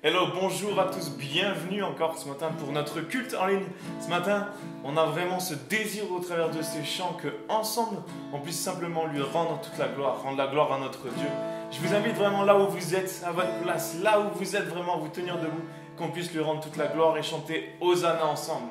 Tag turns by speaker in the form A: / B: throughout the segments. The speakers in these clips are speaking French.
A: Hello, bonjour à tous, bienvenue encore ce matin pour notre culte en ligne. Ce matin, on a vraiment ce désir au travers de ces chants que ensemble, on puisse simplement lui rendre toute la gloire, rendre la gloire à notre Dieu. Je vous invite vraiment là où vous êtes, à votre place, là où vous êtes vraiment, à vous tenir debout, qu'on puisse lui rendre toute la gloire et chanter Hosanna ensemble.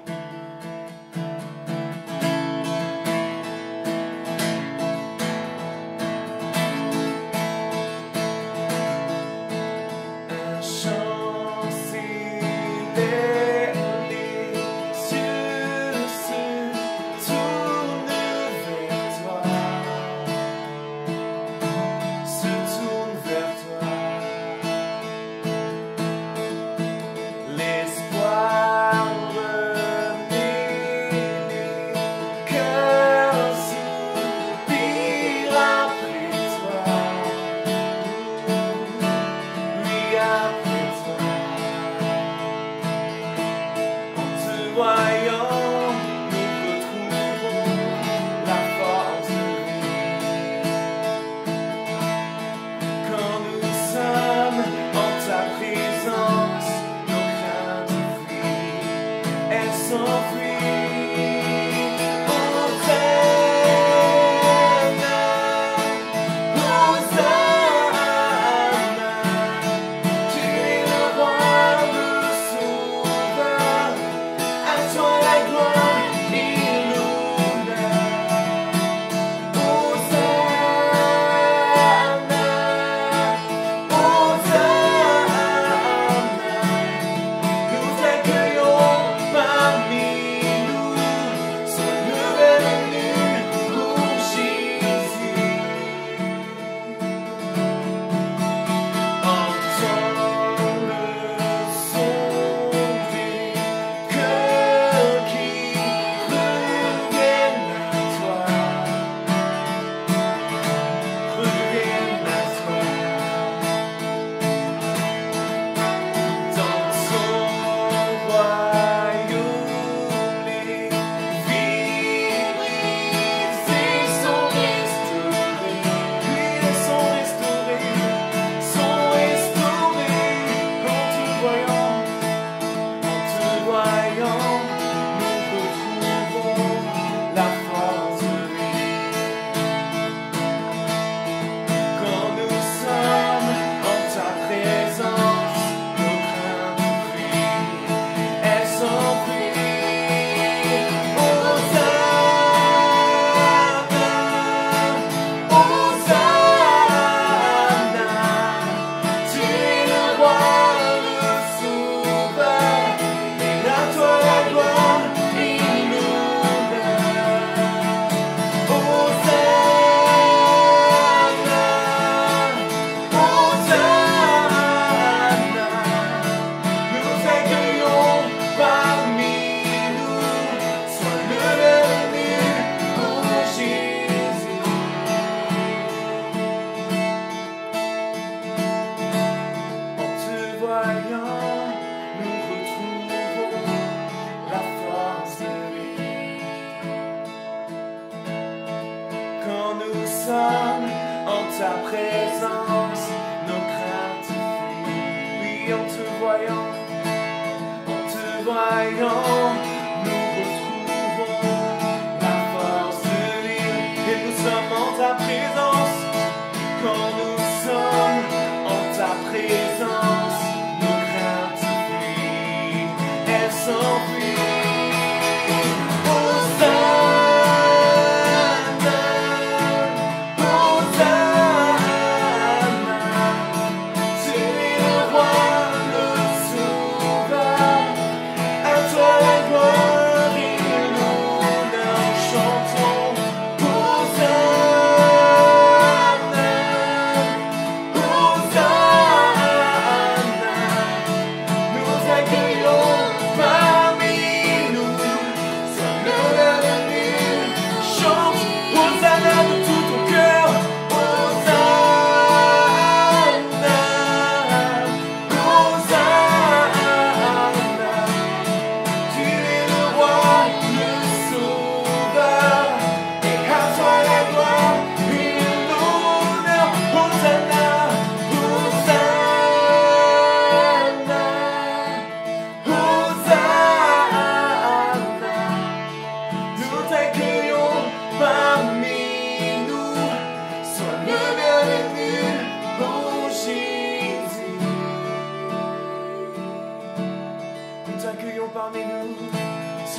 B: Gloire.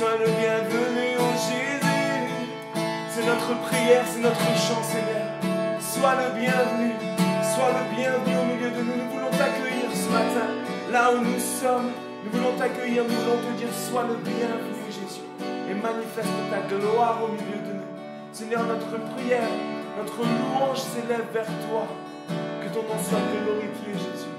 A: sois le bienvenu, oh Jésus. C'est notre prière, c'est notre chant, Seigneur. Sois le bienvenu au milieu de nous. Nous voulons t'accueillir ce matin, là où nous sommes. Nous voulons t'accueillir, nous voulons te dire, sois le bienvenu, Jésus. Et manifeste ta gloire au milieu de nous. Seigneur, notre prière, notre louange s'élève vers toi. Que ton nom soit glorifié, Jésus.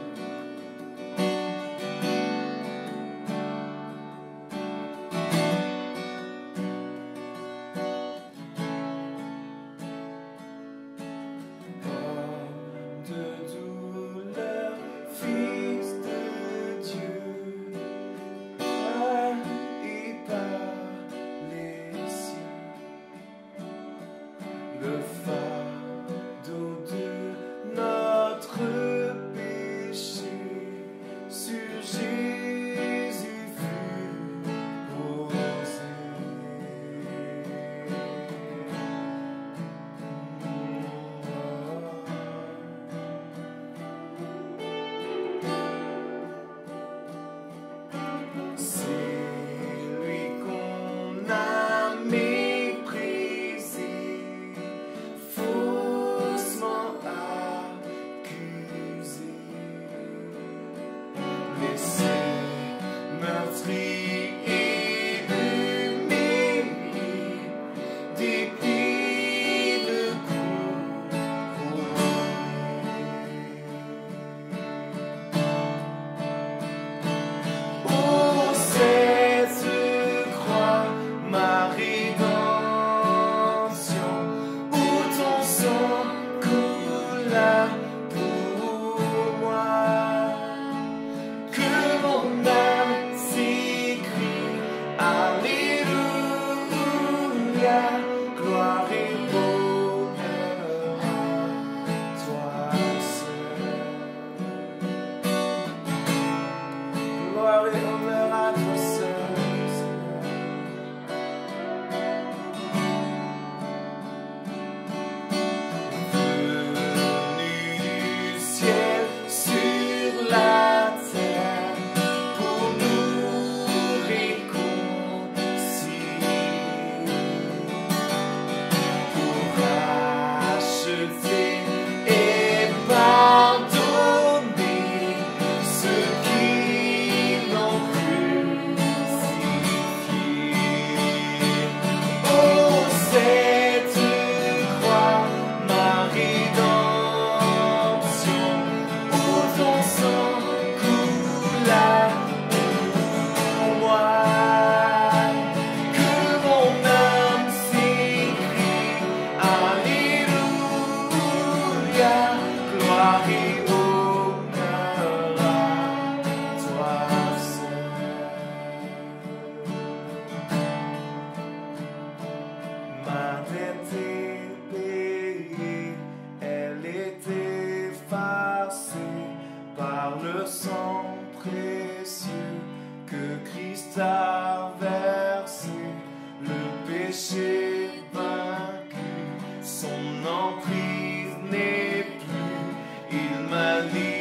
B: Son emprise n'est plus une maladie.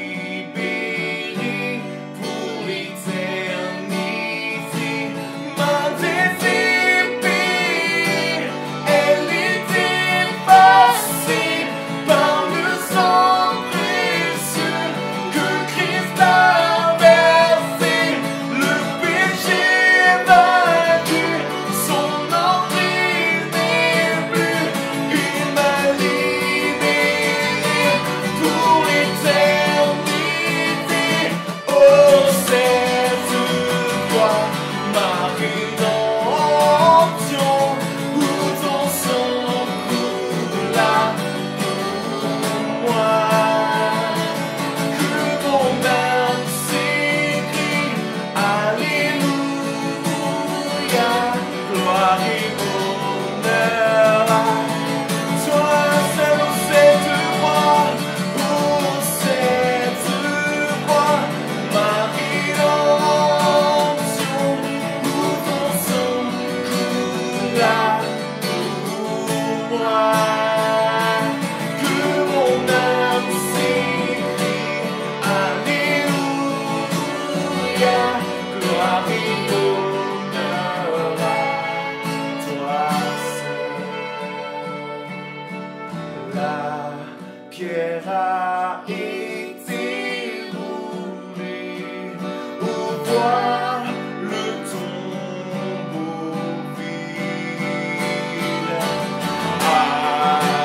A: sois le tombeau vide.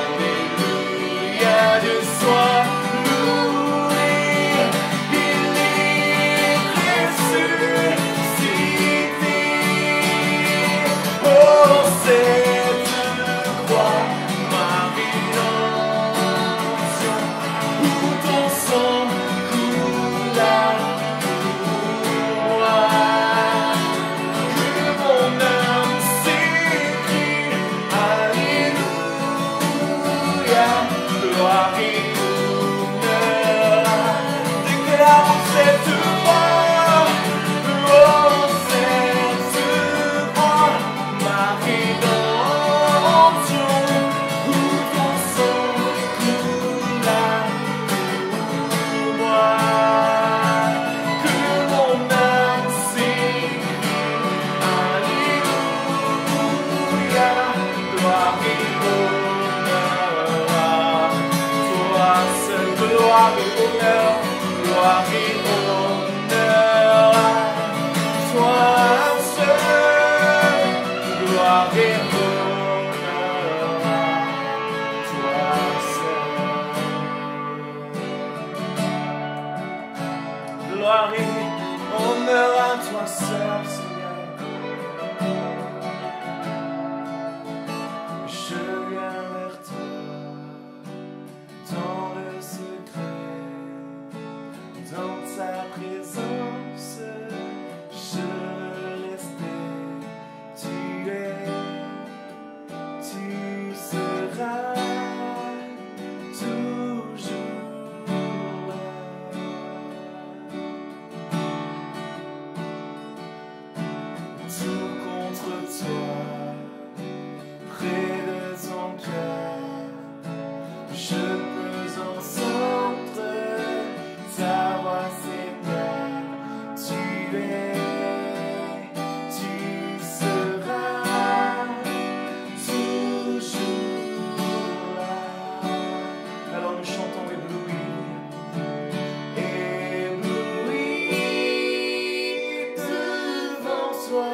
A: Alléluia, Dieu soit loué, il est ressuscité. Oh, cette croix, ma rédemption, où ton sang coula pour moi. Que mon âme s'écrie, Alléluia, gloire et honneur. Déclarons cette voix, oh cette voix, ma rédemption, où ton sang coula pour moi. Que mon âme s'écrie, Alléluia, gloire et honneur à toi seul, gloire et honneur, gloire et honneur à toi seul, gloire et honneur à toi seul. Gloire et honneur à toi seul, Seigneur. Je viens vers toi dans le secret, dans ta présence, je veux rester. Tu seras toujours là. Tout contre toi, près de ton cœur, je peux entendre ta voix, Seigneur. Tu seras toujours là. Alors nous chantons ébloui, ébloui devant toi.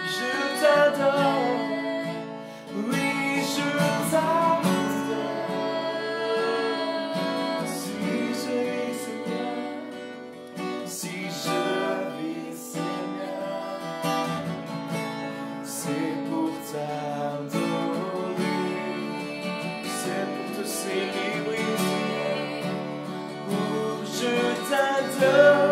A: Je t'adore, oui, je t'adore. Si je vis, Seigneur, si je vis, Seigneur, c'est pour t'adorer, c'est pour te célébrer, Seigneur. Oh, je t'adore.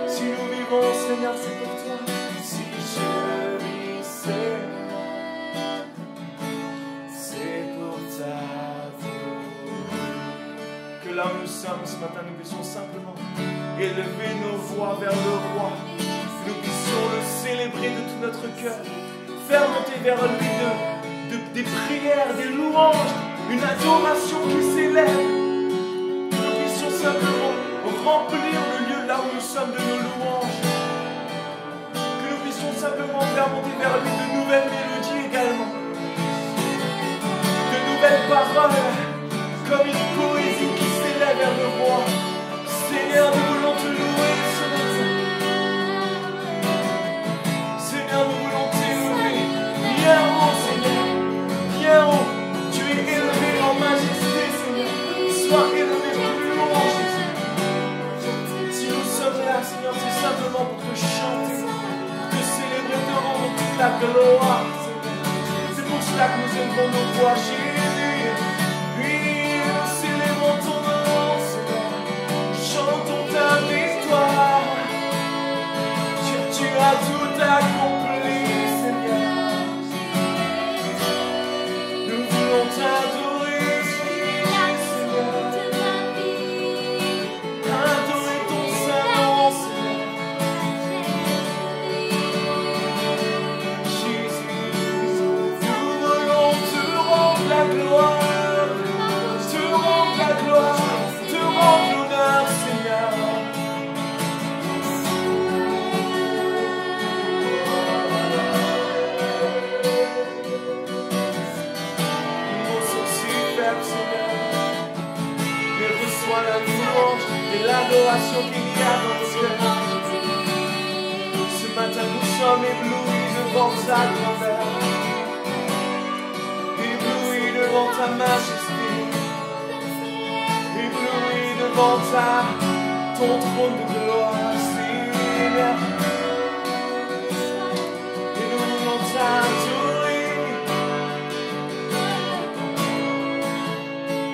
A: Si nous vivons, Seigneur, c'est pour toi. Si je vis, Seigneur, c'est pour t'adorer. Que là où nous sommes ce matin, nous puissions simplement élever nos voix vers le roi. Que nous puissions le célébrer de tout notre cœur. Faire monter vers lui des prières, des louanges, une adoration qui s'élève. Que nous puissions simplement remplir le lieu là où nous sommes de nos louanges. Que nous puissions simplement faire monter vers lui de nouvelles mélodies également. De nouvelles paroles, comme une poésie qui s'élève vers le roi. Seigneur, nous voulons te louer ce matin. Seigneur, nous voulons t'élever. Bien haut, Seigneur. Bien haut. Tu es élevé en majesté, Seigneur. Sois élevé plus haut, Jésus. Seigneur, c'est simplement pour te chanter, te célébrer, te rendre toute la gloire. C'est pour cela que nous élevons nos voix, Jésus. Oui, nous célébrons ton nom, Seigneur. Chantons ta victoire. Tu as tout accompli, Seigneur. Nous voulons t'adorer, Seigneur. Adorer ton Saint-Nom, la gloire, te rendre la gloire, te rendre l'honneur, Seigneur. Nous sommes superbes, Seigneur. Mais reçois la louange et l'adoration qu'il y a dans nos cœurs. Ce matin, nous sommes éblouis devant ta grandeur. Devant ta majesté, ébloui devant ton trône de gloire, Seigneur. Et nous voulons t'adorer,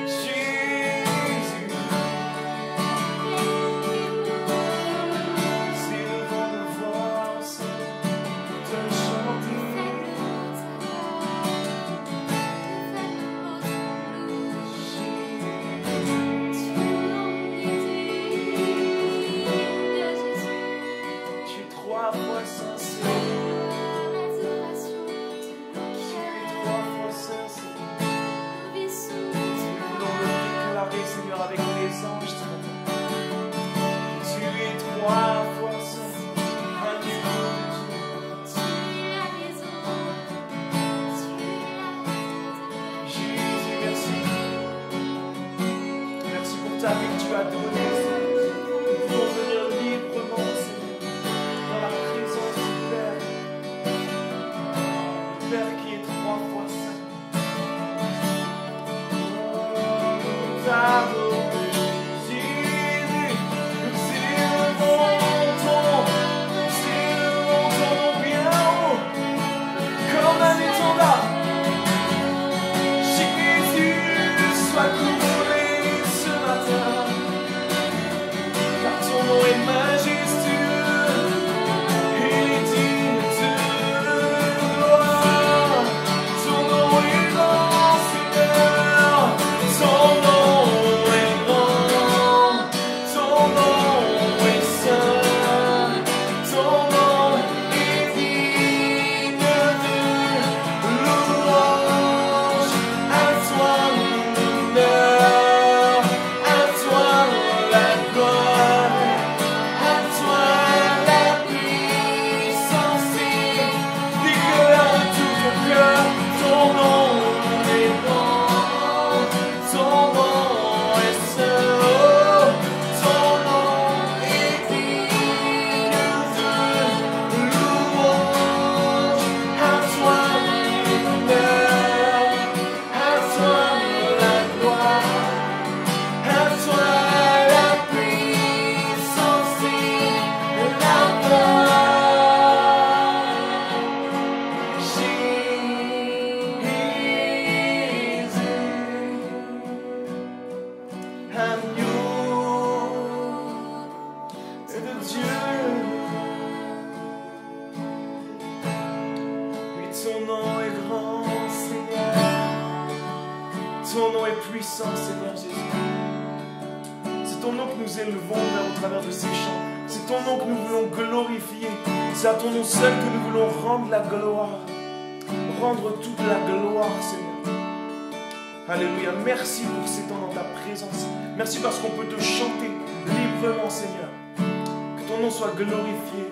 A: Jésus. Si devant nos forces, te chanter. Avec les anges, tu es trois fois saint. Alléluia. Jésus, merci. Merci pour ta vie que tu as donnée. Nous pouvons venir librement, Seigneur, dans la présence du Père. Le Père qui est trois fois saint. Nous t'adorons. agneau de Dieu. Oui, ton nom est grand, Seigneur. Ton nom est puissant, Seigneur Jésus. C'est ton nom que nous élevons vers au travers de ces chants. C'est ton nom que nous voulons glorifier. C'est à ton nom seul que nous voulons rendre la gloire. Rendre toute la gloire, Seigneur. Alléluia. Merci pour ces temps dans ta présence. Merci parce qu'on peut te chanter librement, Seigneur. Que ton nom soit glorifié.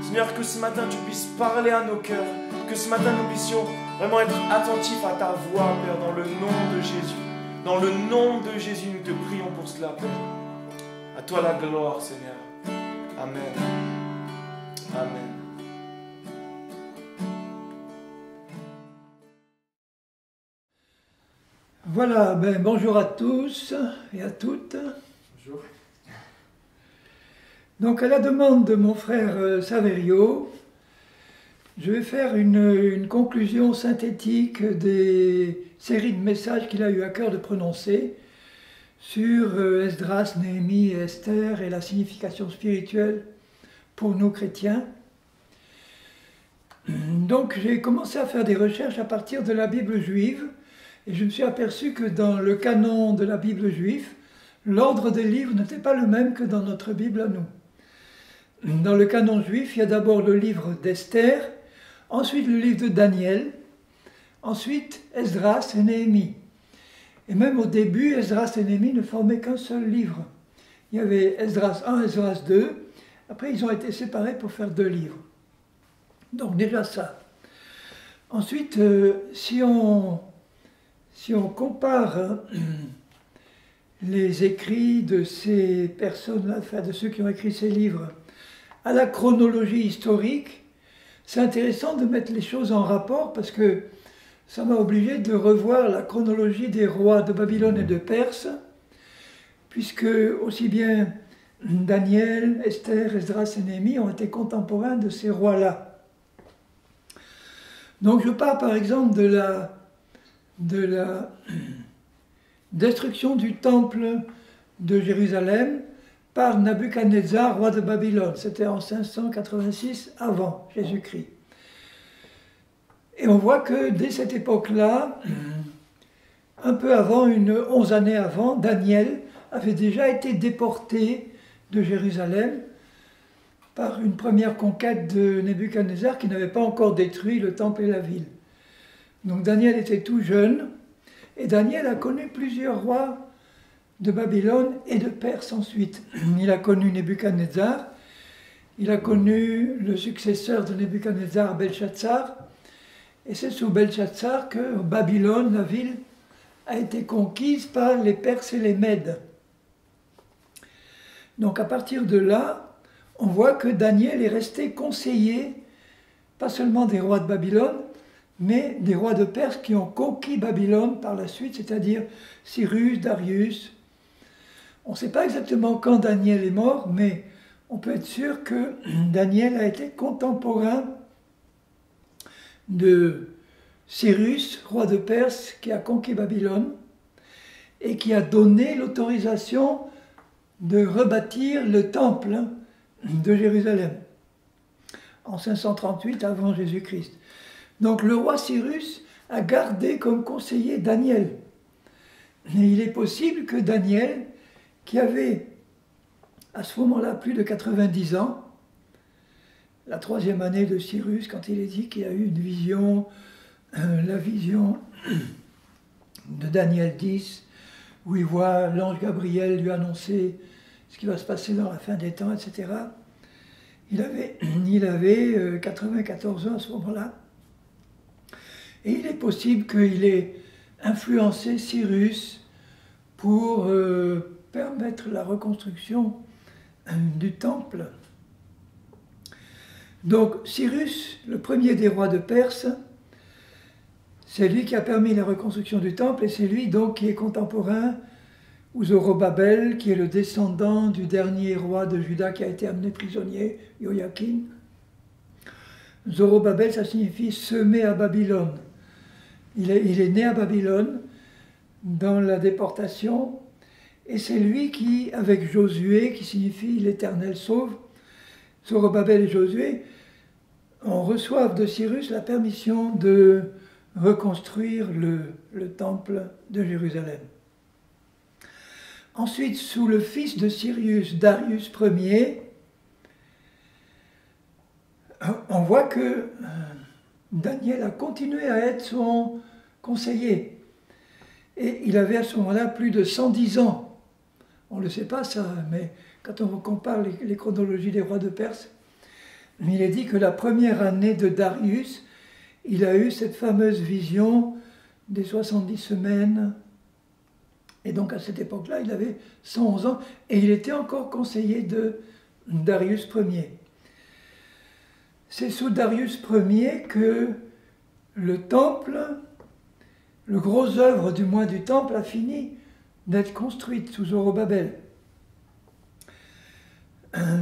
A: Seigneur, que ce matin tu puisses parler à nos cœurs. Que ce matin nous puissions vraiment être attentifs à ta voix, Père, dans le nom de Jésus. Dans le nom de Jésus, nous te prions pour cela, Père. À toi la gloire, Seigneur. Amen. Amen.
B: Voilà, bonjour à tous et à toutes.
A: Bonjour.
B: Donc à la demande de mon frère Saverio, je vais faire une conclusion synthétique des séries de messages qu'il a eu à cœur de prononcer sur Esdras, Néhémie et Esther et la signification spirituelle pour nous chrétiens. Donc j'ai commencé à faire des recherches à partir de la Bible juive et je me suis aperçu que dans le canon de la Bible juive, l'ordre des livres n'était pas le même que dans notre Bible à nous. Dans le canon juif, il y a d'abord le livre d'Esther, ensuite le livre de Daniel, ensuite Esdras et Néhémie. Et même au début, Esdras et Néhémie ne formaient qu'un seul livre. Il y avait Esdras 1, Esdras 2, après ils ont été séparés pour faire 2 livres. Donc déjà ça. Ensuite, si on compare les écrits de ces personnes-là, enfin de ceux qui ont écrit ces livres, à la chronologie historique, c'est intéressant de mettre les choses en rapport parce que ça m'a obligé de revoir la chronologie des rois de Babylone et de Perse, puisque aussi bien Daniel, Esther, Esdras et Néhémie ont été contemporains de ces rois-là. Donc je pars par exemple de la destruction du temple de Jérusalem par Nabuchodonosor, roi de Babylone. C'était en 586 avant Jésus-Christ. Et on voit que dès cette époque-là, un peu avant, 11 années avant, Daniel avait déjà été déporté de Jérusalem par une première conquête de Nabuchodonosor qui n'avait pas encore détruit le temple et la ville. Donc Daniel était tout jeune, et Daniel a connu plusieurs rois de Babylone et de Perse ensuite. Il a connu Nebuchadnezzar, il a connu le successeur de Nebuchadnezzar, Belshazzar, et c'est sous Belshazzar que Babylone, la ville, a été conquise par les Perses et les Mèdes. Donc à partir de là, on voit que Daniel est resté conseiller, pas seulement des rois de Babylone, mais des rois de Perse qui ont conquis Babylone par la suite, c'est-à-dire Cyrus, Darius. On ne sait pas exactement quand Daniel est mort, mais on peut être sûr que Daniel a été contemporain de Cyrus, roi de Perse, qui a conquis Babylone et qui a donné l'autorisation de rebâtir le temple de Jérusalem en 538 avant Jésus-Christ. Donc le roi Cyrus a gardé comme conseiller Daniel. Et il est possible que Daniel, qui avait à ce moment-là plus de 90 ans, la 3e année de Cyrus, quand il est dit qu'il a eu une vision, la vision de Daniel 10, où il voit l'ange Gabriel lui annoncer ce qui va se passer dans la fin des temps, etc. Il avait 94 ans à ce moment-là. Et il est possible qu'il ait influencé Cyrus pour permettre la reconstruction du temple. Donc Cyrus, le premier des rois de Perse, c'est lui qui a permis la reconstruction du temple et c'est lui donc qui est contemporain ou Zorobabel, qui est le descendant du dernier roi de Juda qui a été amené prisonnier, Joachim. Zorobabel, ça signifie semer à Babylone. Il est né à Babylone dans la déportation Et c'est lui qui, avec Josué, qui signifie l'Éternel sauve, Zorobabel et Josué, on reçoivent de Cyrus la permission de reconstruire le temple de Jérusalem. Ensuite, sous le fils de Cyrus, Darius Ier, on voit que Daniel a continué à être son conseiller. Et il avait à ce moment-là plus de 110 ans. On ne le sait pas ça, mais quand on compare les chronologies des rois de Perse, il est dit que la première année de Darius, il a eu cette fameuse vision des 70 semaines. Et donc à cette époque-là, il avait 111 ans et il était encore conseiller de Darius Ier. C'est sous Darius Ier que le temple, le gros œuvre du moins du temple, a fini d'être construite sous Zorobabel.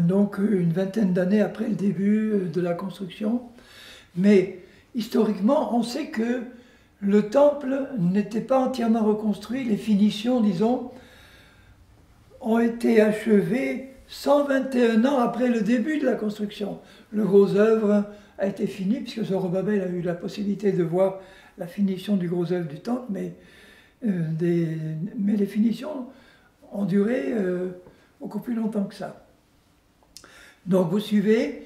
B: Donc une vingtaine d'années après le début de la construction. Mais historiquement, on sait que le temple n'était pas entièrement reconstruit. Les finitions, disons, ont été achevées 121 ans après le début de la construction. Le gros œuvre a été fini, puisque Zorobabel a eu la possibilité de voir la finition du gros œuvre du temple, mais les finitions ont duré beaucoup plus longtemps que ça. Donc vous suivez,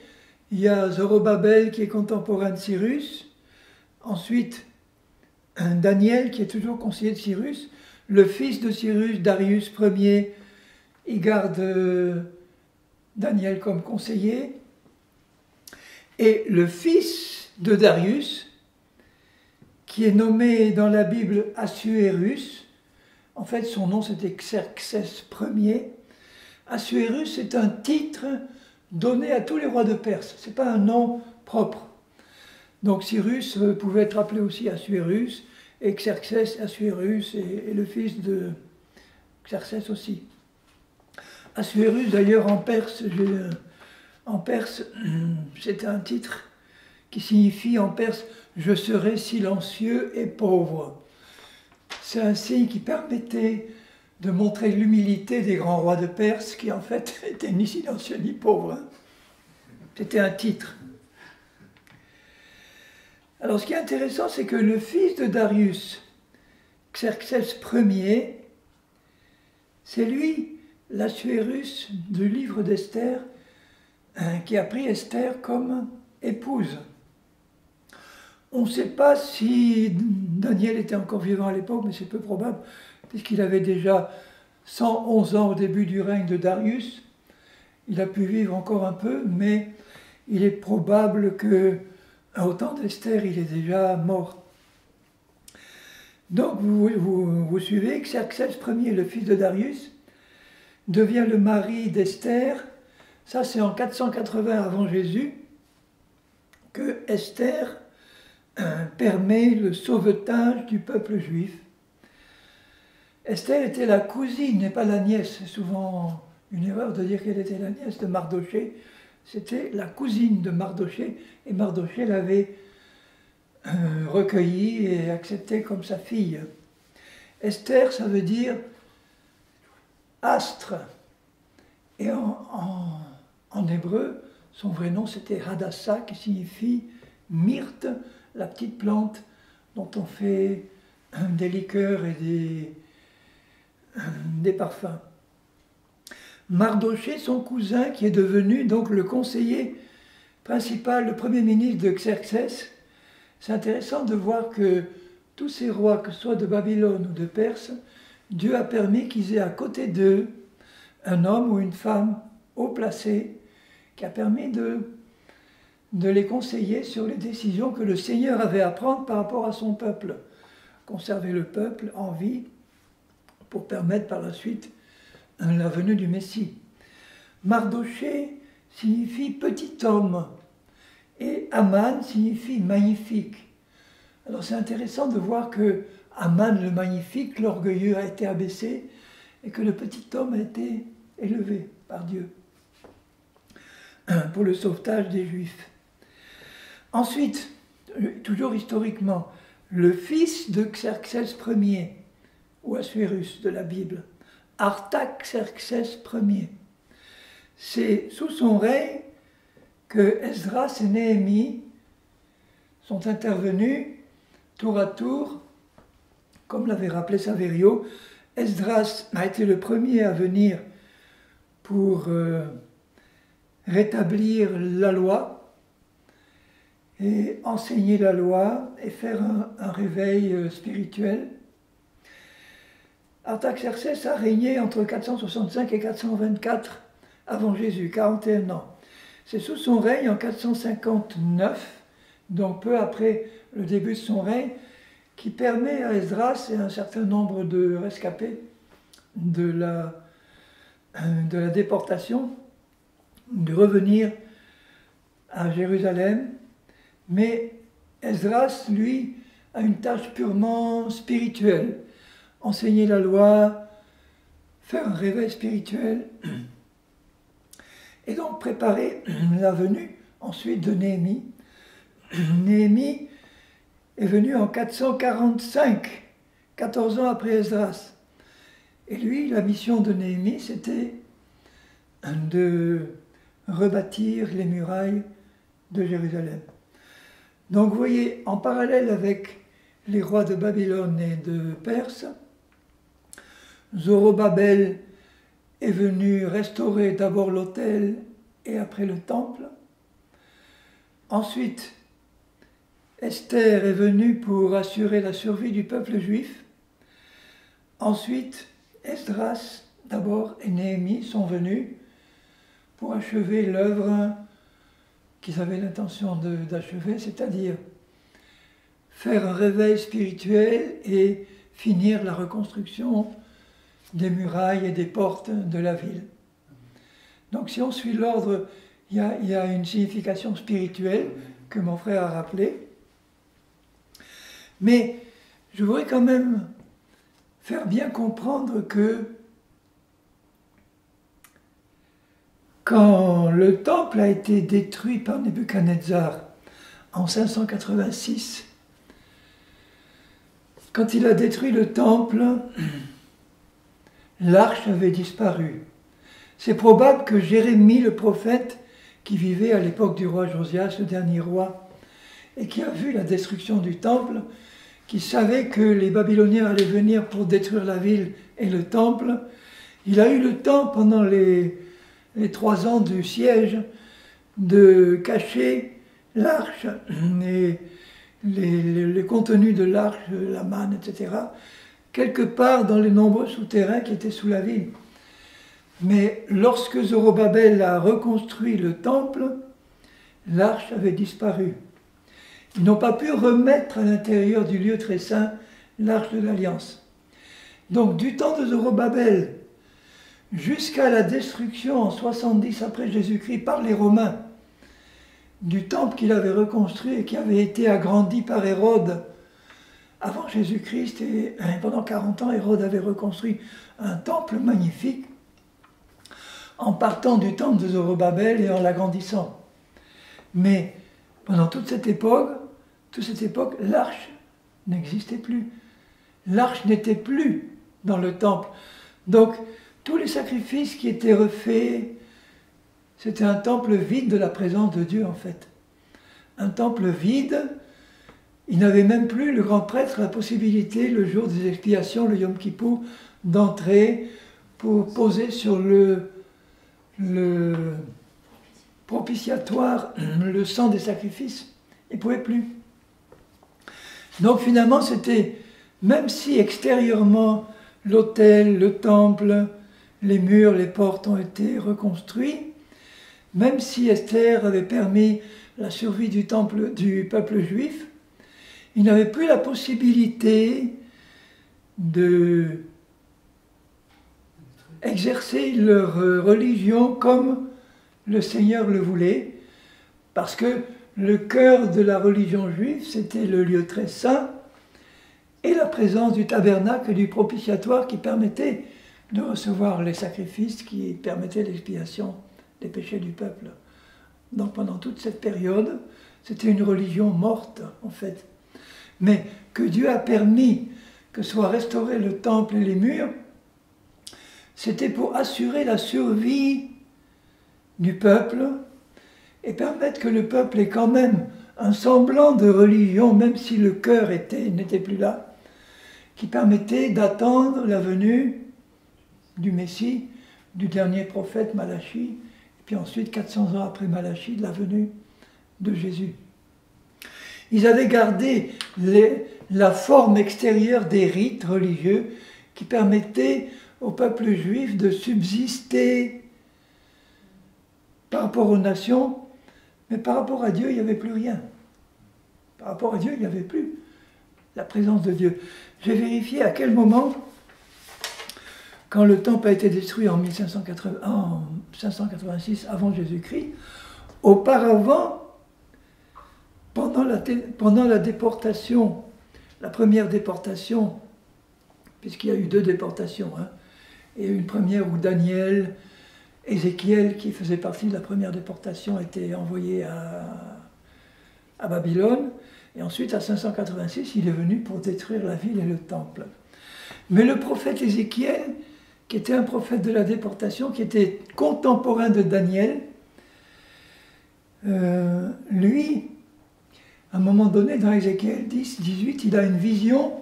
B: il y a Zorobabel qui est contemporain de Cyrus, ensuite Daniel qui est toujours conseiller de Cyrus, le fils de Cyrus, Darius Ier, il garde Daniel comme conseiller, et le fils de Darius, qui est nommé dans la Bible Assuérus, en fait son nom c'était Xerxès Ier. Assuérus c'est un titre donné à tous les rois de Perse, ce n'est pas un nom propre. Donc Cyrus pouvait être appelé aussi Assuérus, et Xerxès Assuérus, et le fils de Xerxès aussi. Assuérus d'ailleurs en Perse, c'est un titre qui signifie en perse « je serai silencieux et pauvre ». C'est un signe qui permettait de montrer l'humilité des grands rois de Perse qui en fait étaient ni silencieux ni pauvres. C'était un titre. Alors ce qui est intéressant, c'est que le fils de Darius, Xerxès Ier, c'est lui, l'Assuérus du livre d'Esther, qui a pris Esther comme épouse. On ne sait pas si Daniel était encore vivant à l'époque, mais c'est peu probable, puisqu'il avait déjà 111 ans au début du règne de Darius. Il a pu vivre encore un peu, mais il est probable qu'au temps d'Esther, il est déjà mort. Donc vous suivez, Xerxès Ier, le fils de Darius, devient le mari d'Esther. Ça, c'est en 480 avant Jésus que Esther permet le sauvetage du peuple juif. Esther était la cousine et pas la nièce. C'est souvent une erreur de dire qu'elle était la nièce de Mardoché. C'était la cousine de Mardoché, et Mardoché l'avait recueillie et acceptée comme sa fille. Esther, ça veut dire astre. Et en hébreu, son vrai nom c'était Hadassah, qui signifie myrte, la petite plante dont on fait des liqueurs et des parfums. Mardoché, son cousin, qui est devenu donc le conseiller principal, le premier ministre de Xerxès, c'est intéressant de voir que tous ces rois, que ce soit de Babylone ou de Perse, Dieu a permis qu'ils aient à côté d'eux un homme ou une femme haut placé, qui a permis de les conseiller sur les décisions que le Seigneur avait à prendre par rapport à son peuple. Conserver le peuple en vie pour permettre par la suite la venue du Messie. Mardoché signifie petit homme et Aman signifie magnifique. Alors c'est intéressant de voir que Aman le magnifique, l'orgueilleux, a été abaissé et que le petit homme a été élevé par Dieu pour le sauvetage des Juifs. Ensuite, toujours historiquement, le fils de Xerxès Ier, ou Assuérus de la Bible, Artaxerxès Ier. C'est sous son règne que Esdras et Néhémie sont intervenus tour à tour, comme l'avait rappelé Saverio. Esdras a été le premier à venir pour rétablir la loi et enseigner la loi et faire un réveil spirituel. Artaxerxès a régné entre 465 et 424 avant Jésus, 41 ans. C'est sous son règne en 459, donc peu après le début de son règne, qui permet à Esdras et un certain nombre de rescapés de la déportation de revenir à Jérusalem. Mais Esdras, lui, a une tâche purement spirituelle. Enseigner la loi, faire un réveil spirituel, et donc préparer la venue ensuite de Néhémie. Néhémie est venu en 445, 14 ans après Esdras. Et lui, la mission de Néhémie, c'était de rebâtir les murailles de Jérusalem. Donc vous voyez, en parallèle avec les rois de Babylone et de Perse, Zorobabel est venu restaurer d'abord l'autel et après le temple. Ensuite, Esther est venue pour assurer la survie du peuple juif. Ensuite, Esdras d'abord et Néhémie sont venus pour achever l'œuvre qu'ils avaient l'intention d'achever, c'est-à-dire faire un réveil spirituel et finir la reconstruction des murailles et des portes de la ville. Donc si on suit l'ordre, il y a une signification spirituelle que mon frère a rappelée. Mais je voudrais quand même faire bien comprendre que quand le temple a été détruit par Nebuchadnezzar en 586, quand il a détruit le temple, l'arche avait disparu. C'est probable que Jérémie, le prophète, qui vivait à l'époque du roi Josias, le dernier roi, et qui a vu la destruction du temple, qui savait que les Babyloniens allaient venir pour détruire la ville et le temple, il a eu le temps, pendant les 3 ans du siège, de cacher l'arche et les contenus de l'arche, la manne, etc., quelque part dans les nombreux souterrains qui étaient sous la ville. Mais lorsque Zorobabel a reconstruit le temple, l'arche avait disparu. Ils n'ont pas pu remettre à l'intérieur du lieu très saint l'arche de l'Alliance. Donc du temps de Zorobabel jusqu'à la destruction en 70 après Jésus-Christ par les Romains du temple qu'il avait reconstruit et qui avait été agrandi par Hérode avant Jésus-Christ, et pendant 40 ans, Hérode avait reconstruit un temple magnifique en partant du temple de Zorobabel et en l'agrandissant. Mais pendant toute cette époque, l'arche n'existait plus. L'arche n'était plus dans le temple. Donc, tous les sacrifices qui étaient refaits, c'était un temple vide de la présence de Dieu, en fait. Un temple vide. Il n'avait même plus, le grand prêtre, la possibilité, le jour des expiations, le Yom Kippour, d'entrer pour poser sur le propitiatoire le sang des sacrifices. Il ne pouvait plus. Donc finalement, c'était, même si extérieurement, l'autel, le temple, les murs, les portes ont été reconstruits, même si Esther avait permis la survie du temple, du peuple juif, ils n'avaient plus la possibilité de exercer leur religion comme le Seigneur le voulait, parce que le cœur de la religion juive, c'était le lieu très saint et la présence du tabernacle et du propitiatoire qui permettait de recevoir les sacrifices, qui permettaient l'expiation des péchés du peuple. Donc pendant toute cette période, c'était une religion morte, en fait. Mais que Dieu a permis que soit restauré le temple et les murs, c'était pour assurer la survie du peuple et permettre que le peuple ait quand même un semblant de religion, même si le cœur n'était plus là, qui permettait d'attendre la venue du Messie, du dernier prophète Malachie, et puis ensuite, 400 ans après Malachie, de la venue de Jésus. Ils avaient gardé la forme extérieure des rites religieux qui permettaient au peuple juif de subsister par rapport aux nations, mais par rapport à Dieu, il n'y avait plus rien. Par rapport à Dieu, il n'y avait plus la présence de Dieu. J'ai vérifié à quel moment, quand le temple a été détruit en 586 avant Jésus-Christ, auparavant, pendant la déportation, la première déportation, puisqu'il y a eu 2 déportations, hein, et une première où Daniel, Ézéchiel, qui faisait partie de la première déportation, étaient envoyés à Babylone, et ensuite à 586, il est venu pour détruire la ville et le temple. Mais le prophète Ézéchiel, qui était un prophète de la déportation, qui était contemporain de Daniel, lui, à un moment donné, dans Ézéchiel 10, 18, il a une vision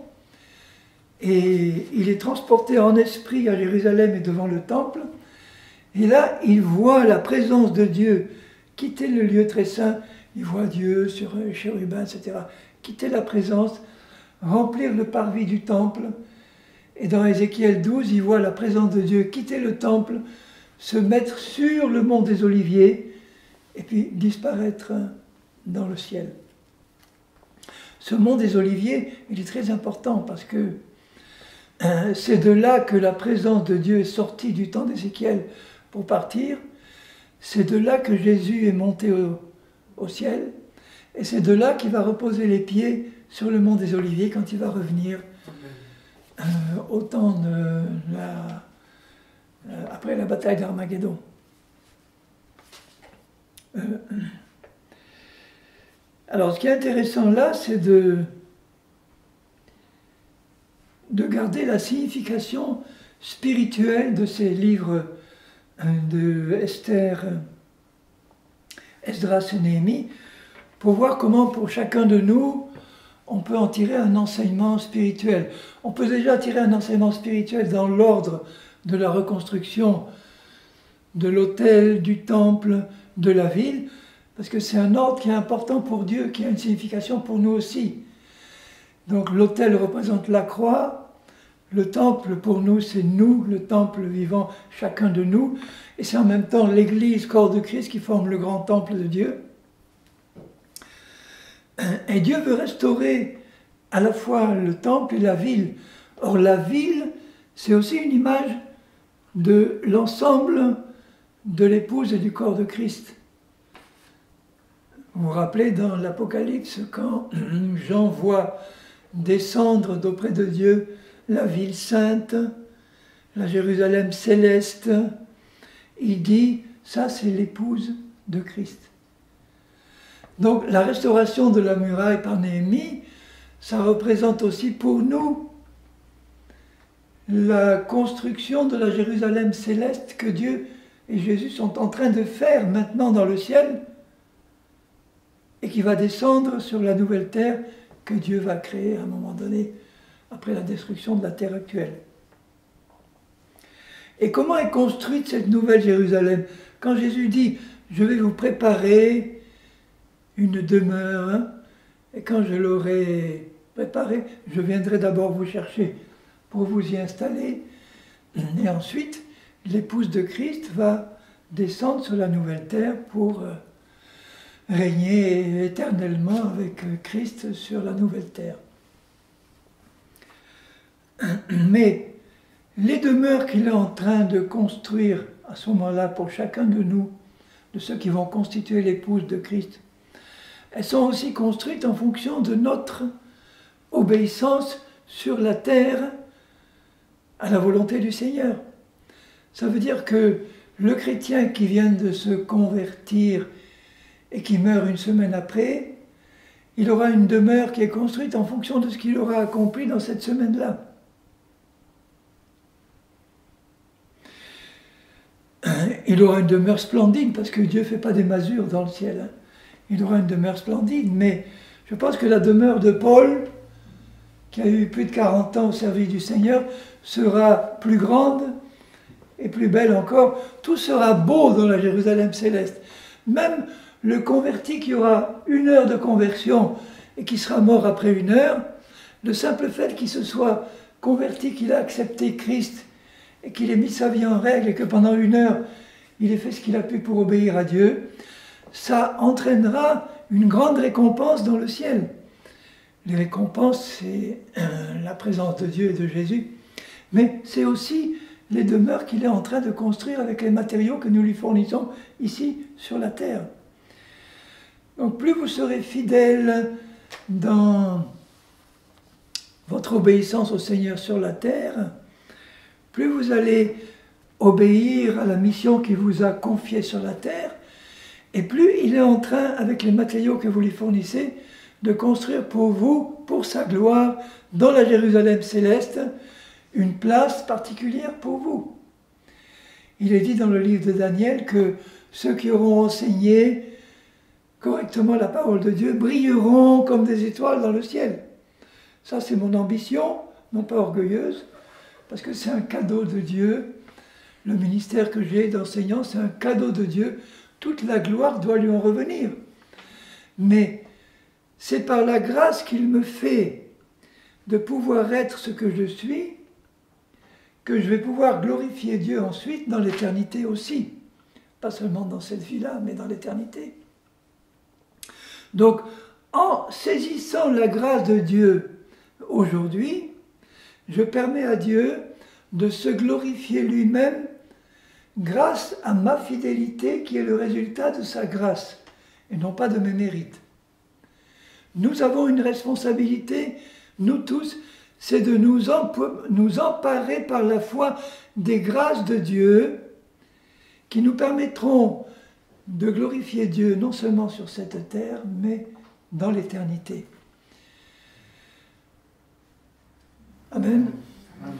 B: et il est transporté en esprit à Jérusalem et devant le temple. Et là, il voit la présence de Dieu quitter le lieu très saint. Il voit Dieu sur les chérubins, etc. Quitter la présence, remplir le parvis du temple. Et dans Ézéchiel 12, il voit la présence de Dieu quitter le temple, se mettre sur le mont des Oliviers et puis disparaître dans le ciel. Ce mont des Oliviers, il est très important parce que c'est de là que la présence de Dieu est sortie du temps d'Ézéchiel pour partir. C'est de là que Jésus est monté au ciel. Et c'est de là qu'il va reposer les pieds sur le mont des Oliviers quand il va revenir au temps après la bataille d'Armageddon. Alors, ce qui est intéressant là, c'est de garder la signification spirituelle de ces livres de Esther, Esdras et Néhémie, pour voir comment, pour chacun de nous, on peut en tirer un enseignement spirituel. On peut déjà tirer un enseignement spirituel dans l'ordre de la reconstruction de l'autel, du temple, de la ville, parce que c'est un ordre qui est important pour Dieu, qui a une signification pour nous aussi. Donc l'autel représente la croix, le temple pour nous c'est nous, le temple vivant, chacun de nous, et c'est en même temps l'Église, corps de Christ, qui forme le grand temple de Dieu. Et Dieu veut restaurer à la fois le temple et la ville. Or la ville, c'est aussi une image de l'ensemble de l'épouse et du corps de Christ. Vous vous rappelez dans l'Apocalypse, quand Jean voit descendre d'auprès de Dieu la ville sainte, la Jérusalem céleste, il dit, ça c'est l'épouse de Christ. Donc la restauration de la muraille par Néhémie, ça représente aussi pour nous la construction de la Jérusalem céleste que Dieu et Jésus sont en train de faire maintenant dans le ciel, et qui va descendre sur la nouvelle terre que Dieu va créer à un moment donné, après la destruction de la terre actuelle. Et comment est construite cette nouvelle Jérusalem? Quand Jésus dit « Je vais vous préparer une demeure, hein, et quand je l'aurai préparée, je viendrai d'abord vous chercher pour vous y installer. » Et ensuite, l'épouse de Christ va descendre sur la nouvelle terre pour régner éternellement avec Christ sur la nouvelle terre. Mais les demeures qu'il est en train de construire à ce moment-là pour chacun de nous, de ceux qui vont constituer l'épouse de Christ, elles sont aussi construites en fonction de notre obéissance sur la terre à la volonté du Seigneur. Ça veut dire que le chrétien qui vient de se convertir et qui meurt une semaine après, il aura une demeure qui est construite en fonction de ce qu'il aura accompli dans cette semaine-là. il aura une demeure splendide, parce que Dieu ne fait pas des masures dans le ciel. Hein. Il aura une demeure splendide, mais je pense que la demeure de Paul, qui a eu plus de 40 ans au service du Seigneur, sera plus grande et plus belle encore. Tout sera beau dans la Jérusalem céleste. Même le converti qui aura 1 heure de conversion et qui sera mort après 1 heure, le simple fait qu'il se soit converti, qu'il a accepté Christ et qu'il ait mis sa vie en règle et que pendant 1 heure, il ait fait ce qu'il a pu pour obéir à Dieu, ça entraînera une grande récompense dans le ciel. Les récompenses, c'est la présence de Dieu et de Jésus, mais c'est aussi les demeures qu'il est en train de construire avec les matériaux que nous lui fournissons ici sur la terre. Donc plus vous serez fidèle dans votre obéissance au Seigneur sur la terre, plus vous allez obéir à la mission qu'il vous a confiée sur la terre, et plus il est en train, avec les matériaux que vous lui fournissez, de construire pour vous, pour sa gloire, dans la Jérusalem céleste, une place particulière pour vous. Il est dit dans le livre de Daniel que ceux qui auront enseigné correctement la parole de Dieu brilleront comme des étoiles dans le ciel. Ça, c'est mon ambition, non pas orgueilleuse, parce que c'est un cadeau de Dieu. Le ministère que j'ai d'enseignant, c'est un cadeau de Dieu. Toute la gloire doit lui en revenir. Mais c'est par la grâce qu'il me fait de pouvoir être ce que je suis, que je vais pouvoir glorifier Dieu ensuite dans l'éternité aussi. Pas seulement dans cette vie-là, mais dans l'éternité. Donc, en saisissant la grâce de Dieu aujourd'hui, je permets à Dieu de se glorifier lui-même grâce à ma fidélité qui est le résultat de sa grâce et non pas de mes mérites. Nous avons une responsabilité, nous tous, c'est de nous emparer par la foi des grâces de Dieu qui nous permettront de glorifier Dieu non seulement sur cette terre, mais dans l'éternité. Amen. Amen.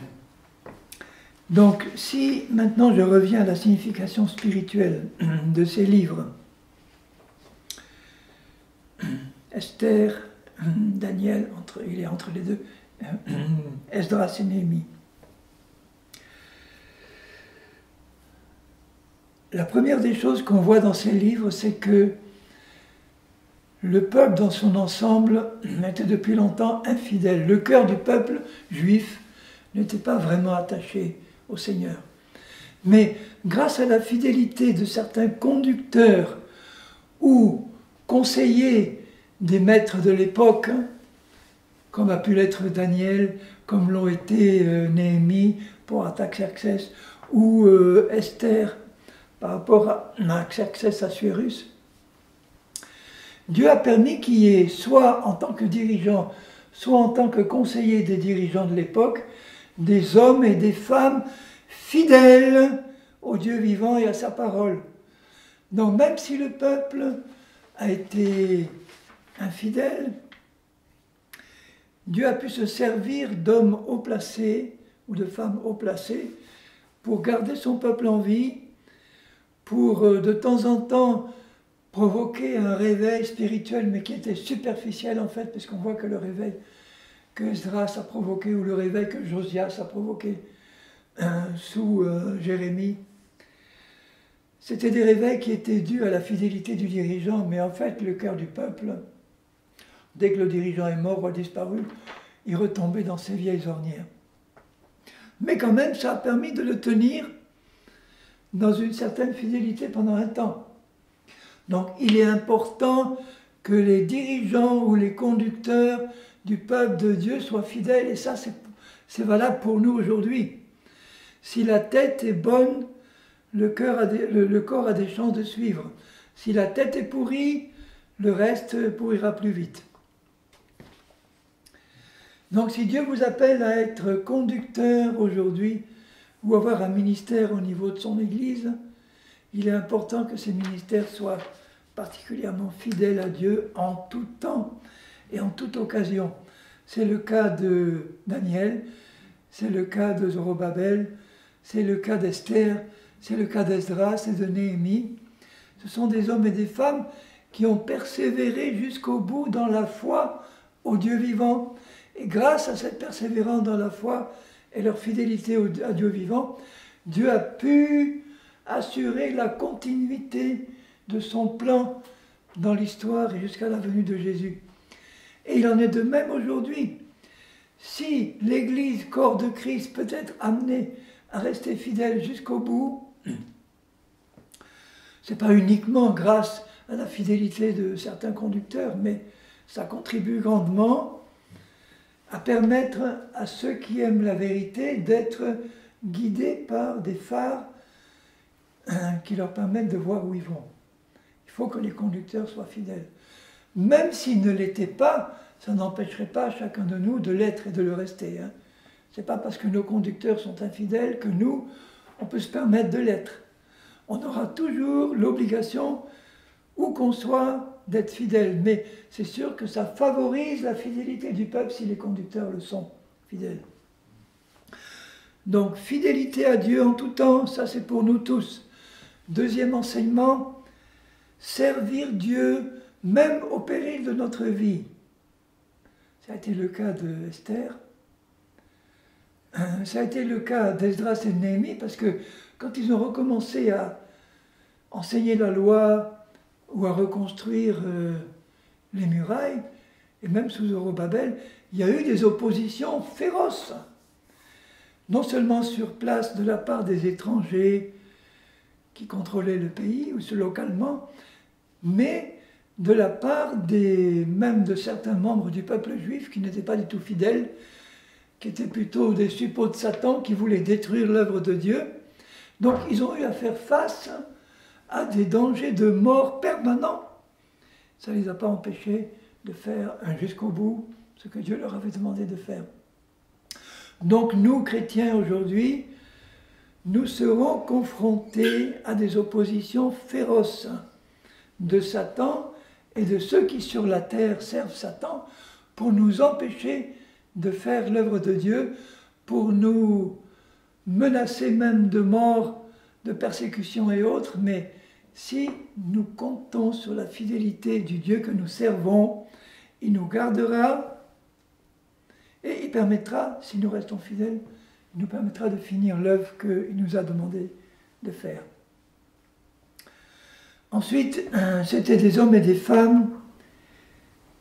B: Donc, si maintenant je reviens à la signification spirituelle de ces livres, Esther, Daniel, il est entre les deux, Esdras et Néhémie. La première des choses qu'on voit dans ces livres, c'est que le peuple dans son ensemble était depuis longtemps infidèle. Le cœur du peuple juif n'était pas vraiment attaché au Seigneur. Mais grâce à la fidélité de certains conducteurs ou conseillers des maîtres de l'époque, comme a pu l'être Daniel, comme l'ont été Néhémie pour Artaxerxès, ou Esther par rapport à Artaxerxès Assuérus, Dieu a permis qu'il y ait, soit en tant que dirigeant, soit en tant que conseiller des dirigeants de l'époque, des hommes et des femmes fidèles au Dieu vivant et à sa parole. Donc même si le peuple a été infidèle, Dieu a pu se servir d'hommes haut placés ou de femmes haut placées pour garder son peuple en vie, pour de temps en temps provoquer un réveil spirituel, mais qui était superficiel en fait, puisqu'on voit que le réveil que Esdras a provoqué, ou le réveil que Josias a provoqué sous Jérémie, c'était des réveils qui étaient dus à la fidélité du dirigeant, mais en fait le cœur du peuple, dès que le dirigeant est mort ou a disparu, il retombait dans ses vieilles ornières. Mais quand même, ça a permis de le tenir dans une certaine fidélité pendant un temps. Donc il est important que les dirigeants ou les conducteurs du peuple de Dieu soient fidèles, et ça c'est valable pour nous aujourd'hui. Si la tête est bonne, le corps a des chances de suivre. Si la tête est pourrie, le reste pourrira plus vite. Donc si Dieu vous appelle à être conducteur aujourd'hui, ou avoir un ministère au niveau de son Église, il est important que ces ministères soient particulièrement fidèles à Dieu en tout temps et en toute occasion. C'est le cas de Daniel, c'est le cas de Zorobabel, c'est le cas d'Esther, C'est le cas d'Esdras et de Néhémie. Ce sont des hommes et des femmes qui ont persévéré jusqu'au bout dans la foi au Dieu vivant. Et grâce à cette persévérance dans la foi et leur fidélité à Dieu vivant, Dieu a pu assurer la continuité de son plan dans l'histoire et jusqu'à la venue de Jésus. Et il en est de même aujourd'hui. Si l'Église, corps de Christ, peut être amenée à rester fidèle jusqu'au bout, ce n'est pas uniquement grâce à la fidélité de certains conducteurs, mais ça contribue grandement à permettre à ceux qui aiment la vérité d'être guidés par des phares qui leur permettent de voir où ils vont. Il faut que les conducteurs soient fidèles. Même s'ils ne l'étaient pas, ça n'empêcherait pas chacun de nous de l'être et de le rester. Hein. Ce n'est pas parce que nos conducteurs sont infidèles que nous, on peut se permettre de l'être. On aura toujours l'obligation, où qu'on soit, d'être fidèle. Mais c'est sûr que ça favorise la fidélité du peuple si les conducteurs le sont, fidèles. Donc, fidélité à Dieu en tout temps, ça c'est pour nous tous. Deuxième enseignement, servir Dieu même au péril de notre vie. Ça a été le cas de Esther. Ça a été le cas d'Esdras et de Néhémie, parce que quand ils ont recommencé à enseigner la loi ou à reconstruire les murailles, et même sous Zorobabel, il y a eu des oppositions féroces. Non seulement sur place de la part des étrangers qui contrôlaient le pays, ou localement, mais de la part même de certains membres du peuple juif qui n'étaient pas du tout fidèles, qui étaient plutôt des suppôts de Satan, qui voulaient détruire l'œuvre de Dieu. Donc ils ont eu à faire face à des dangers de mort permanents. Ça ne les a pas empêchés de faire jusqu'au bout ce que Dieu leur avait demandé de faire. Donc nous, chrétiens, aujourd'hui, nous serons confrontés à des oppositions féroces de Satan et de ceux qui sur la terre servent Satan pour nous empêcher de faire l'œuvre de Dieu, pour nous menacer même de mort, de persécution et autres. Mais si nous comptons sur la fidélité du Dieu que nous servons, il nous gardera et il permettra, si nous restons fidèles, il nous permettra de finir l'œuvre qu'il nous a demandé de faire. Ensuite, c'était des hommes et des femmes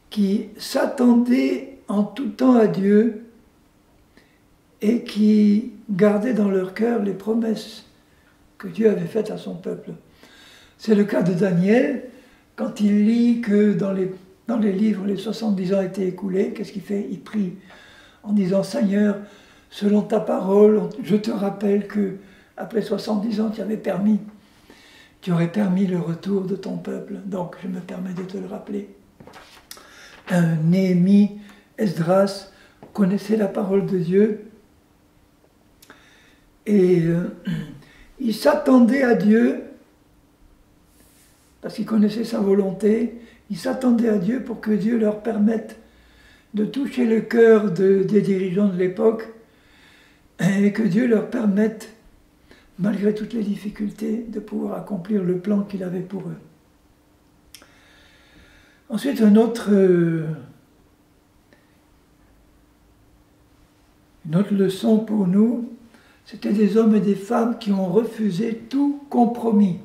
B: qui s'attendaient en tout temps à Dieu et qui gardaient dans leur cœur les promesses que Dieu avait faites à son peuple. C'est le cas de Daniel, quand il lit que dans les livres, les 70 ans étaient écoulés, qu'est-ce qu'il fait? Il prie en disant « Seigneur, selon ta parole, je te rappelle que après 70 ans, tu aurais permis le retour de ton peuple, donc je me permets de te le rappeler. » Néhémie, Esdras connaissaient la parole de Dieu et ils s'attendaient à Dieu parce qu'ils connaissaient sa volonté. Ils s'attendaient à Dieu pour que Dieu leur permette de toucher le cœur des dirigeants de l'époque et que Dieu leur permette, malgré toutes les difficultés, de pouvoir accomplir le plan qu'il avait pour eux. Ensuite, une autre leçon pour nous, c'était des hommes et des femmes qui ont refusé tout compromis.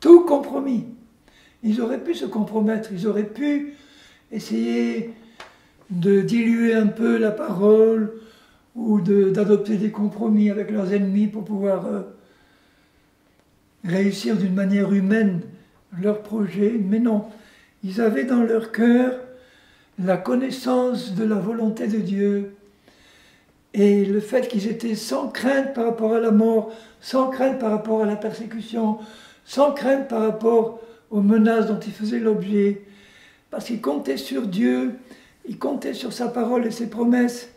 B: Tout compromis. Ils auraient pu se compromettre, ils auraient pu essayer de diluer un peu la parole ou d'adopter des compromis avec leurs ennemis pour pouvoir réussir d'une manière humaine leur projet, mais non. Ils avaient dans leur cœur la connaissance de la volonté de Dieu et le fait qu'ils étaient sans crainte par rapport à la mort, sans crainte par rapport à la persécution, sans crainte par rapport aux menaces dont ils faisaient l'objet, parce qu'ils comptaient sur Dieu, ils comptaient sur sa parole et ses promesses.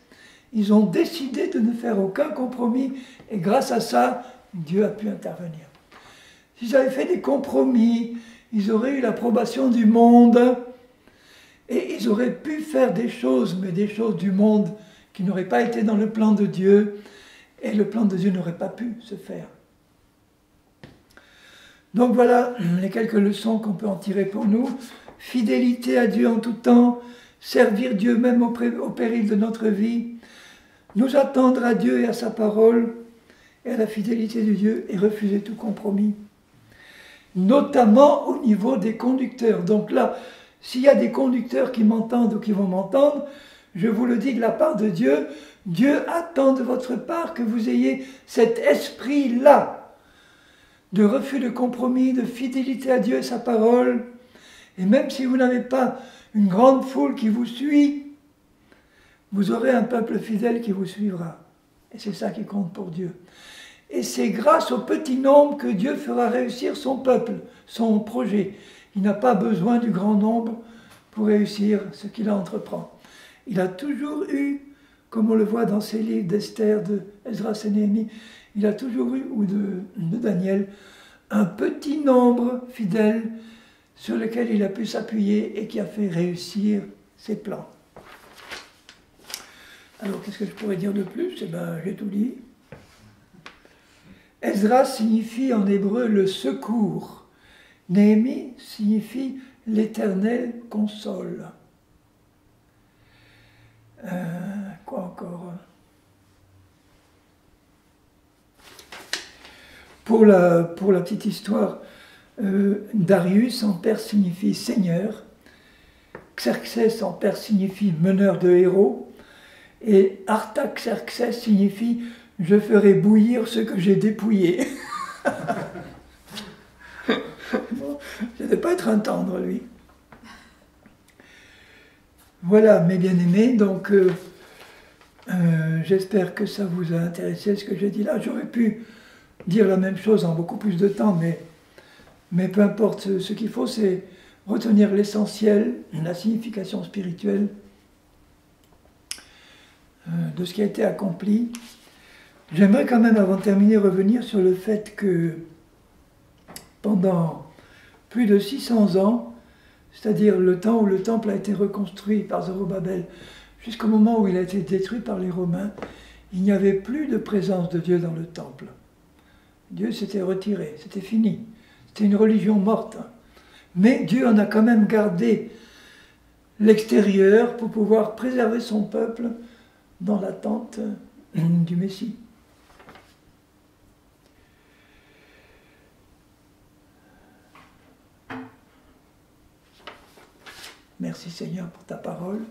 B: Ils ont décidé de ne faire aucun compromis et grâce à ça, Dieu a pu intervenir. S'ils avaient fait des compromis, ils auraient eu l'approbation du monde et ils auraient pu faire des choses, mais des choses du monde qui n'auraient pas été dans le plan de Dieu et le plan de Dieu n'aurait pas pu se faire. Donc voilà les quelques leçons qu'on peut en tirer pour nous. Fidélité à Dieu en tout temps, servir Dieu même au péril de notre vie, nous attendre à Dieu et à sa parole et à la fidélité de Dieu et refuser tout compromis. Notamment au niveau des conducteurs. Donc là, s'il y a des conducteurs qui m'entendent ou qui vont m'entendre, je vous le dis de la part de Dieu, Dieu attend de votre part que vous ayez cet esprit-là de refus de compromis, de fidélité à Dieu et sa parole. Et même si vous n'avez pas une grande foule qui vous suit, vous aurez un peuple fidèle qui vous suivra. Et c'est ça qui compte pour Dieu. Et c'est grâce au petit nombre que Dieu fera réussir son peuple, son projet. Il n'a pas besoin du grand nombre pour réussir ce qu'il entreprend. Il a toujours eu, comme on le voit dans ces livres d'Esther, de Esdras et Néhémie, il a toujours eu, ou de Daniel, un petit nombre fidèle sur lequel il a pu s'appuyer et qui a fait réussir ses plans. Alors, qu'est-ce que je pourrais dire de plus? Eh bien, j'ai tout dit. Esdras signifie en hébreu le secours. Néhémie signifie l'Éternel console. Quoi encore? Pour la petite histoire, Darius en perse signifie seigneur, Xerxès en perse signifie meneur de héros, et Artaxerxès signifie je ferai bouillir ce que j'ai dépouillé. Bon, ça ne devait pas être un tendre, lui. Voilà, mes bien-aimés, donc j'espère que ça vous a intéressé ce que j'ai dit là. J'aurais pu dire la même chose en beaucoup plus de temps, mais peu importe, ce qu'il faut, c'est retenir l'essentiel, la signification spirituelle de ce qui a été accompli. J'aimerais quand même, avant de terminer, revenir sur le fait que pendant plus de 600 ans, c'est-à-dire le temps où le temple a été reconstruit par Zorobabel, jusqu'au moment où il a été détruit par les Romains, il n'y avait plus de présence de Dieu dans le temple. Dieu s'était retiré, c'était fini. C'était une religion morte. Mais Dieu en a quand même gardé l'extérieur pour pouvoir préserver son peuple dans l'attente du Messie. Merci Seigneur pour ta parole.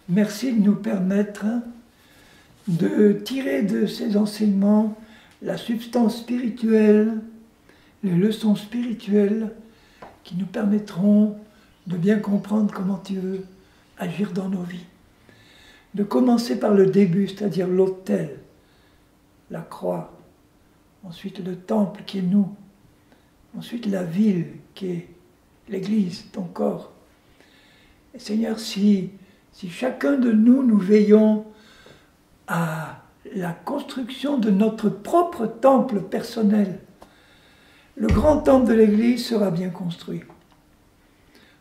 B: Merci de nous permettre de tirer de ces enseignements la substance spirituelle, les leçons spirituelles qui nous permettront de bien comprendre comment tu veux agir dans nos vies. De commencer par le début, c'est-à-dire l'autel, la croix, ensuite le temple qui est nous, ensuite la ville qui est l'Église, ton corps. Et Seigneur, si chacun de nous, nous veillons à la construction de notre propre temple personnel, le grand temple de l'Église sera bien construit.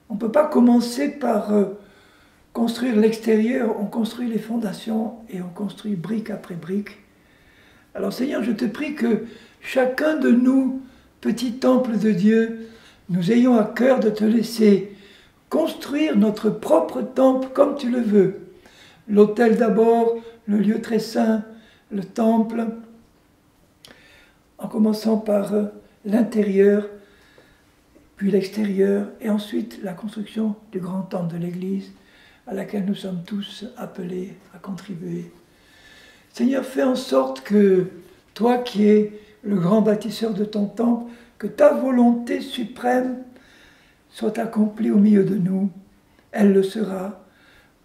B: On ne peut pas commencer par construire l'extérieur, on construit les fondations et on construit brique après brique. Alors Seigneur, je te prie que chacun de nous, petit temple de Dieu, nous ayons à cœur de te laisser construire notre propre temple comme tu le veux. L'autel d'abord, le lieu très saint, le temple, en commençant par l'intérieur, puis l'extérieur, et ensuite la construction du grand temple de l'Église, à laquelle nous sommes tous appelés à contribuer. Seigneur, fais en sorte que toi qui es le grand bâtisseur de ton temple, que ta volonté suprême soit accomplie au milieu de nous. Elle le sera,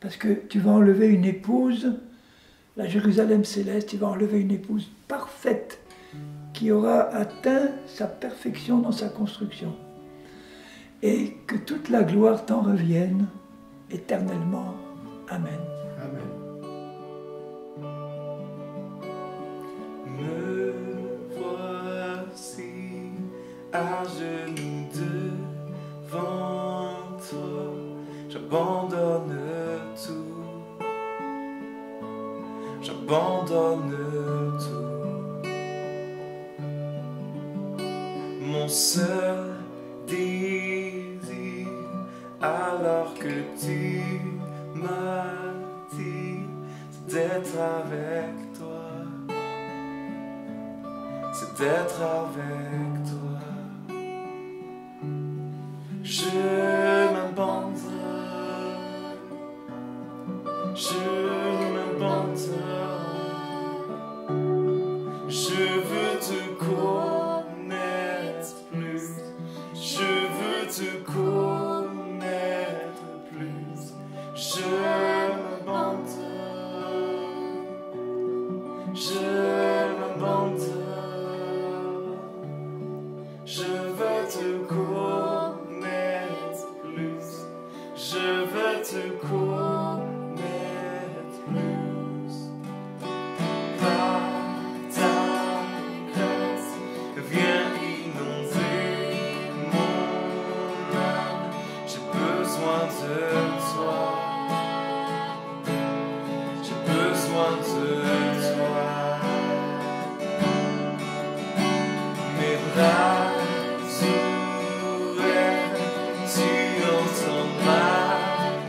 B: parce que tu vas enlever une épouse, la Jérusalem céleste, tu vas enlever une épouse parfaite, qui aura atteint sa perfection dans sa construction. Et que toute la gloire t'en revienne éternellement. Amen.
A: Amen. Me voici à genoux devant toi, j'abandonne tout, j'abandonne tout. Mon seul désir, alors que tu m'as dit, c'est d'être avec toi, c'est d'être avec toi. Je m'abandonne, je m'abandonne, je veux te connaître plus, je veux te connaître plus, je m'abandonne, je m'abandonne, je veux te connaître plus, je veux te connaître plus. Par ta grâce, viens inonder mon âme. J'ai besoin de toi, j'ai besoin de toi. Mes bras ouverts, tu entends ma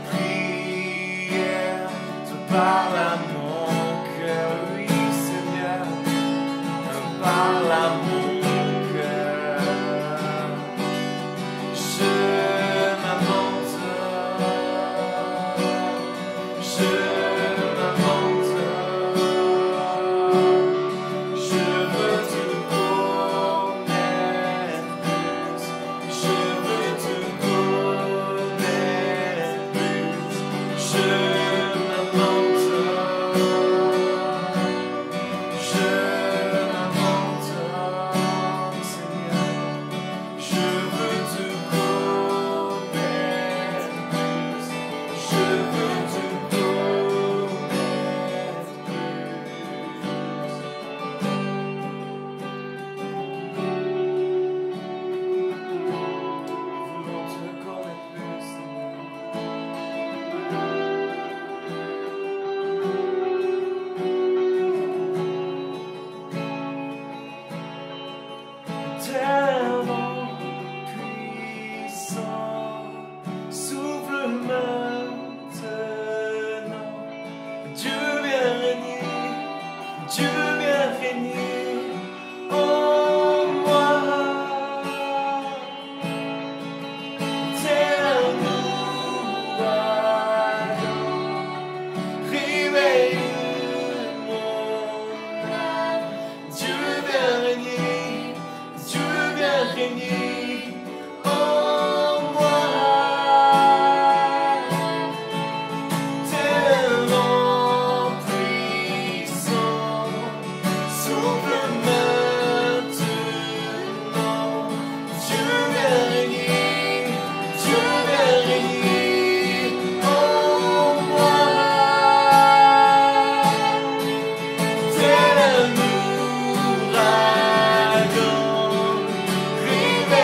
A: prière, tu parles à mon cœur, oui Seigneur, parle à mon cœur. Je m'abandonne, je m'abandonne, je veux te connaître plus, je veux te connaître plus, je m'abandonne, je m'abandonne, Seigneur, je veux te connaître plus, je veux te connaître plus. Voulons te connaître plus, tellement puissant, souffle maintenant. Dieu vient régner, Dieu vient régner en moi. Tel un ouragan, réveille mon âme. Dieu vient régner, Dieu vient régner en moi. Tellement puissant, souffle maintenant. Dieu vient régner, Dieu vient régner en moi. Tel un ouragan, réveille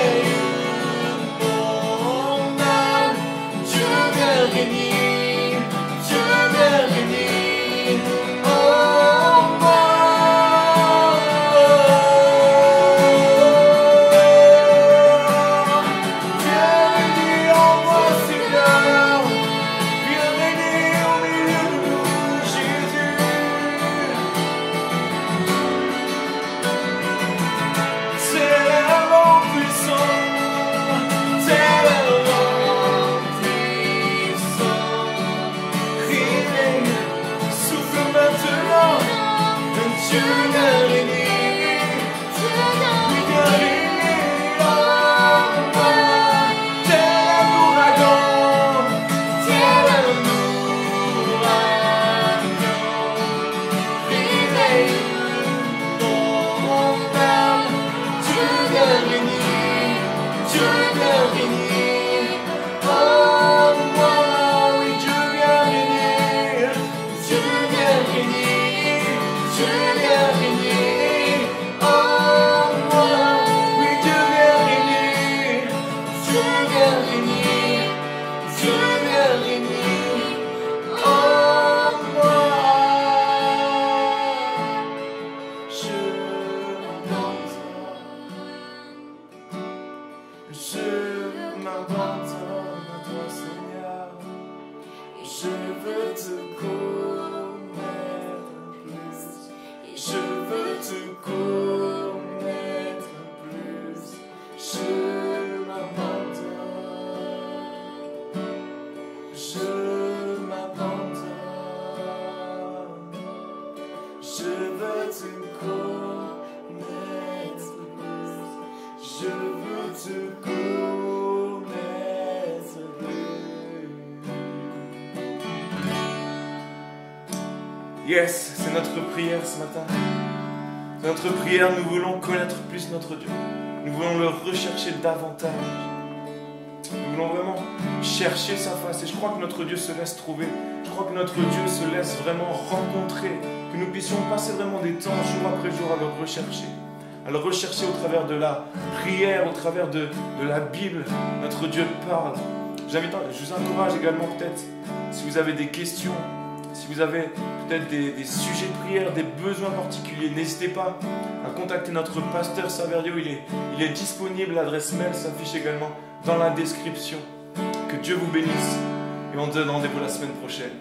A: je veux te connaître. Yes, c'est notre prière ce matin. C'est notre prière, nous voulons connaître plus notre Dieu. Nous voulons le rechercher davantage. Nous voulons vraiment chercher sa face. Et je crois que notre Dieu se laisse trouver. Je crois que notre Dieu se laisse vraiment rencontrer. Que nous puissions passer vraiment des temps, jour après jour, à le rechercher. À le rechercher au travers de la prière, au travers de la Bible. Notre Dieu parle. Je vous encourage également peut-être, si vous avez des questions, si vous avez peut-être des sujets de prière, des besoins particuliers, n'hésitez pas à contacter notre pasteur Saverio. Il est disponible, l'adresse mail s'affiche également dans la description. Que Dieu vous bénisse et on se donne rendez-vous la semaine prochaine.